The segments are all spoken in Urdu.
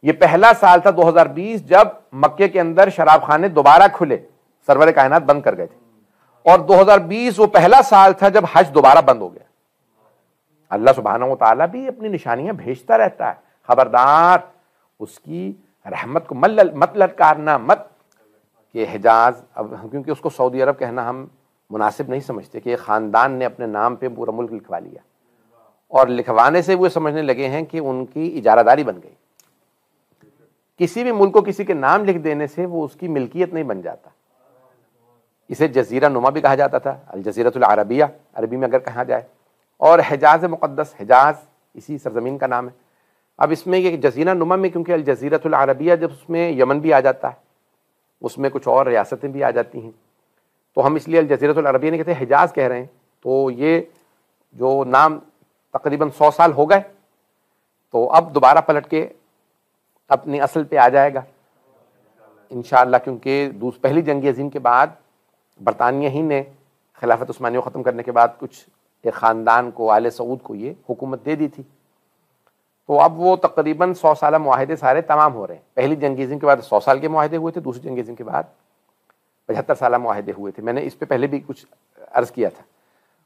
یہ پہلا سال تھا 2020 جب مکے کے اندر شراب خانے دوبارہ کھلے، سرور کائنات بند کر گئے تھے، اور 2020 وہ پہلا سال تھا جب حج دوبارہ بند ہو گیا۔ اللہ سبحانہ و تعالیٰ بھی اپنی نشانیاں بھیجتا رہتا ہے، خبردار اس کی رحمت کو مت للکارنا، مت کہ حجاز، اب کیونکہ اس کو سعودی عرب کہنا ہم مناسب نہیں سمجھتے کہ ایک خاندان نے اپنے نام پہ پورا ملک لکھوا لیا، اور لکھوانے سے وہ سمجھنے لگے ہیں کہ ان کی اجارہ داری بن گئی۔ کسی بھی ملک کو کسی کے نام لکھ دینے سے وہ اس کی ملکیت نہیں بن جاتا۔ اسے جزیرہ نما بھی کہا جاتا تھا، الجزیرۃ العربیہ عربی میں اگر کہا جائے، اور حجاز مقدس، حجاز اسی سرزمین کا نام ہے۔ اب اس میں یہ جزیرہ نما میں کیونکہ الجزیرۃ العربیہ، جب اس میں یمن بھی آ جاتا ہے، اس میں کچھ اور ریاستیں بھی آ جاتی ہیں، تو ہم اس لیے الجزیرۃ العربیہ نہیں کہتے، حجاز کہہ رہے ہیں۔ تو یہ جو نام تقریباً 100 سال ہو گئے، تو اب دوبارہ پلٹ کے اپنی اصل پہ آ جائے گا انشاءاللہ، کیونکہ پہلی جنگ عظیم کے بعد برطانیہ ہی نے خلافت عثمانیہ کو ختم کرنے کے بعد کچھ ایک خاندان کو، آل سعود کو یہ حکومت دے دی تھی، تو اب وہ تقریباً 100 سالہ معاہدے سارے تمام ہو رہے ہیں۔ پہلی جنگ عظیم کے بعد 100 سال کے معاہدے ہوئے تھے، دوسری جنگ عظیم کے بعد 75 سالہ معاہدے ہوئے تھے، میں نے اس پہ پہلے بھی کچھ عرض کیا تھا،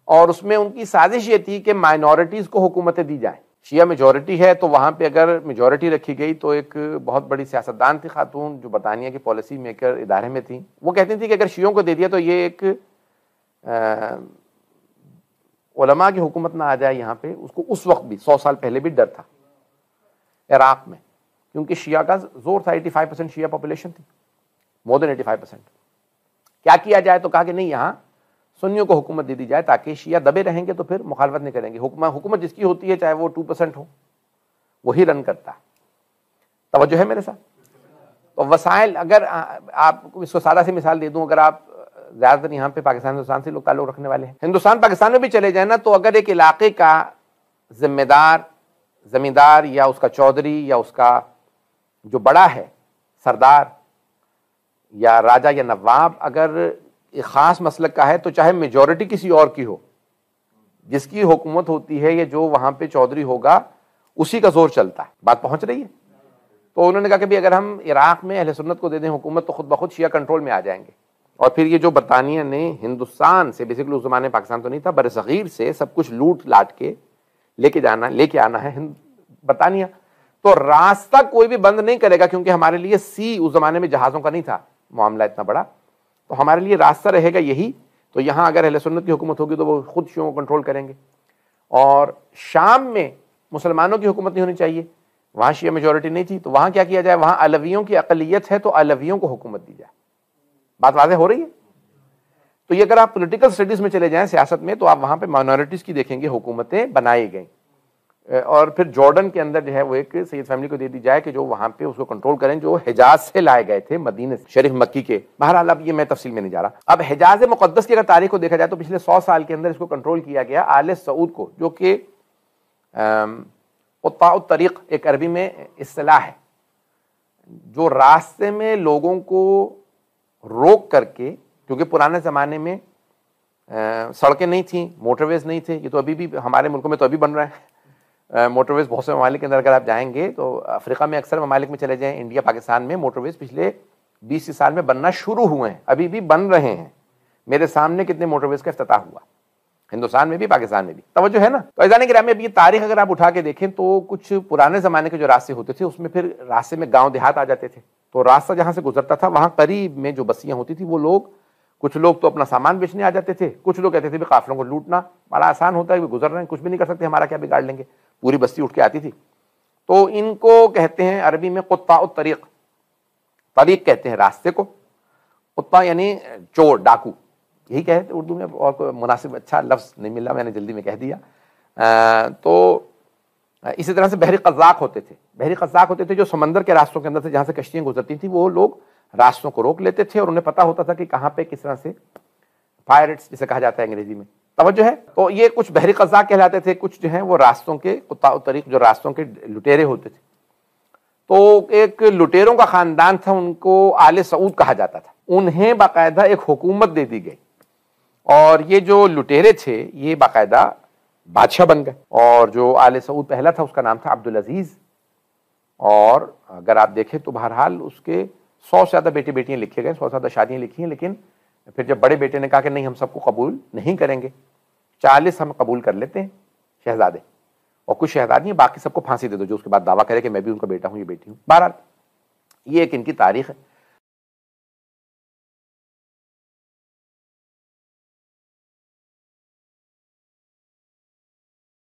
اور اس میں ان کی سازش یہ تھی کہ مائنورٹیز کو حکومتیں دی جائیں۔ شیعہ میجورٹی ہے تو وہاں پہ اگر میجورٹی رکھی گئی تو ایک بہت بڑی سیاستدان تھی خاتون جو برطانیہ کی پالیسی میکر ادارے میں تھیں، وہ کہتی تھی کہ اگر شیعوں کو دے دیا تو یہ ایک علماء کی حکومت نہ آ جائے یہاں پہ۔ اس کو اس وقت بھی 100 سال پہلے بھی ڈر تھا عراق میں، کیونکہ شیعہ کا زور تھا، 85% شیعہ پاپولیشن تھی، مور دین 85%۔ کیا کیا جائے تو کہا کہ نہیں، یہاں سنیوں کو حکومت دے دی جائے تاکہ شیعہ دبے رہیں گے تو پھر مخالفت نہیں کریں گے، حکومت جس کی ہوتی ہے چاہے وہ 2% ہو، وہی رن کرتا ہے۔ توجہ ہے میرے ساتھ؟ تو وسائل، اگر آپ اس کو سادہ سی مثال دے دوں، اگر آپ زیادہ تر یہاں پہ پاکستان ہندوستان سے لوگ تعلق رکھنے والے ہیں، ہندوستان پاکستان میں بھی چلے جائیں نا، تو اگر ایک علاقے کا ذمہ دار، زمیندار یا اس کا چودھری یا اس کا جو بڑا ہے، سردار یا راجا یا نواب، اگر ایک خاص مسلک کا ہے تو چاہے میجورٹی کسی اور کی ہو، جس کی حکومت ہوتی ہے یا جو وہاں پہ چودھری ہوگا اسی کا زور چلتا ہے۔ بات پہنچ رہی ہے؟ تو انہوں نے کہا کہ بھی اگر ہم عراق میں اہل سنت کو دے دیں حکومت تو خود بخود شیعہ کنٹرول میں آ جائیں گے، اور پھر یہ جو برطانیہ نے ہندوستان سے، بیسیکلی اس زمانے پاکستان تو نہیں تھا، بر صغیر سے سب کچھ لوٹ لاٹ کے لے کے آنا ہے برطانیہ، تو راستہ کوئی بھی بند نہیں کرے گا، کیونکہ ہمارے لیے سی اس زمانے میں جہازوں کا نہیں تھا معاملہ اتنا بڑا، تو ہمارے لیے راستہ رہے گا یہی۔ تو یہاں اگر اہل سنت کی حکومت ہوگی تو وہ خود شیعوں کو کنٹرول کریں گے، اور شام میں مسلمانوں کی حکومت نہیں ہونی چاہیے، وہاں شیعہ میجورٹی نہیں تھی، تو وہاں کیا کیا جائے، وہاں علویوں کی اقلیت ہے تو علویوں کو حکومت دی جائے۔ بات واضح ہو رہی ہے؟ تو یہ اگر آپ پولیٹیکل سٹڈیز میں چلے جائیں، سیاست میں، تو آپ وہاں پہ مائنورٹیز کی دیکھیں گے حکومتیں بنائی گئیں، اور پھر جارڈن کے اندر جو ہے وہ ایک سید فیملی کو دے دی جائے کہ جو وہاں پہ اس کو کنٹرول کریں، جو حجاز سے لائے گئے تھے، مدینہ شریف مکی کے۔ بہرحال اب یہ میں تفصیل میں نہیں جا رہا۔ اب حجاز مقدس کی اگر تاریخ کو دیکھا جائے تو پچھلے 100 سال کے اندر اس کو کنٹرول کیا گیا آل سعود کو، جو کہ قطاع الطریق ایک عربی میں اصطلاح ہے، جو راستے میں لوگوں کو روک کر کے، کیونکہ پرانے زمانے میں سڑکیں نہیں تھیں، موٹر ویز نہیں تھے، یہ تو ابھی بھی ہمارے ملکوں میں تو ابھی بن رہے ہیں موٹر ویز، بہت سے ممالک کے اندر اگر آپ جائیں گے تو افریقہ میں اکثر ممالک میں چلے جائیں، انڈیا پاکستان میں موٹر ویز پچھلے 20 سال میں بننا شروع ہوئے ہیں، ابھی بھی بن رہے ہیں۔ میرے سامنے کتنے موٹر ویز کا افتتاح ہوا، ہندوستان میں بھی پاکستان میں بھی، توجہ ہے نا؟ تو عزیزان گرامی، اب یہ تاریخ اگر آپ اٹھا کے دیکھیں تو کچھ پرانے زمانے کے جو راستے ہوتے تھے اس میں پھر راستے میں گاؤں دیہات آ جاتے تھے، تو راستہ جہاں سے گزرتا تھا وہاں قریب میں جو بستیاں ہوتی تھی، وہ لوگ، کچھ لوگ تو اپنا سامان بیچنے آ جاتے تھے، کچھ لوگ کہتے تھے بھی قافلوں کو لوٹنا بڑا آسان ہوتا ہے، گزر رہے ہیں، کچھ بھی نہیں کر سکتے، ہمارا کیا بگاڑ لیں گے، پوری بستی اٹھ کے آتی تھی۔ تو ان کو کہتے ہیں عربی میں قطاع الطریق، طریق کہتے ہیں راستے کو، قطاع یعنی چور، ڈاکو، یہی کہتے اردو میں، اور کوئی مناسب اچھا لفظ نہیں ملا، میں نے جلدی میں کہہ دیا۔ تو اسی طرح سے بحری قزاق ہوتے تھے، بحری قزاق ہوتے تھے جو سمندر کے راستوں کے اندر سے جہاں سے کشتیاں گزرتی تھیں، وہ لوگ راستوں کو روک لیتے تھے اور انہیں پتا ہوتا تھا کہ کہاں پہ کس طرح سے، پائرٹس جسے کہا جاتا ہے انگریزی میں، توجہ ہے؟ تو یہ کچھ بحری قزاق کہلاتے تھے، کچھ جو ہیں وہ راستوں کے قطاع الطریق، جو راستوں کے لٹیرے ہوتے تھے۔ تو ایک لٹیروں کا خاندان تھا، ان کو آل سعود کہا جاتا تھا، انہیں باقاعدہ ایک حکومت دے دی گئی، اور یہ جو لٹیرے تھے یہ باقاعدہ بادشاہ بن گئے، اور جو آل سعود پہلا تھا اس کا نام تھا عبدالعزیز، اور اگر آپ دیکھیں تو بہرحال اس کے 100 سے زیادہ بیٹے بیٹیاں لکھے گئے، 100 سے زیادہ شادیاں لکھی ہیں، لیکن پھر جب بڑے بیٹے نے کہا کہ نہیں ہم سب کو قبول نہیں کریں گے، 40 ہم قبول کر لیتے ہیں شہزادے، اور کچھ شہزادی ہیں، باقی سب کو پھانسی دے دو جو اس کے بعد دعویٰ کرے کہ میں بھی ان کا بیٹا ہوں، یہ بیٹی ہوں۔ بہرحال یہ ایک ان کی تاریخ ہے۔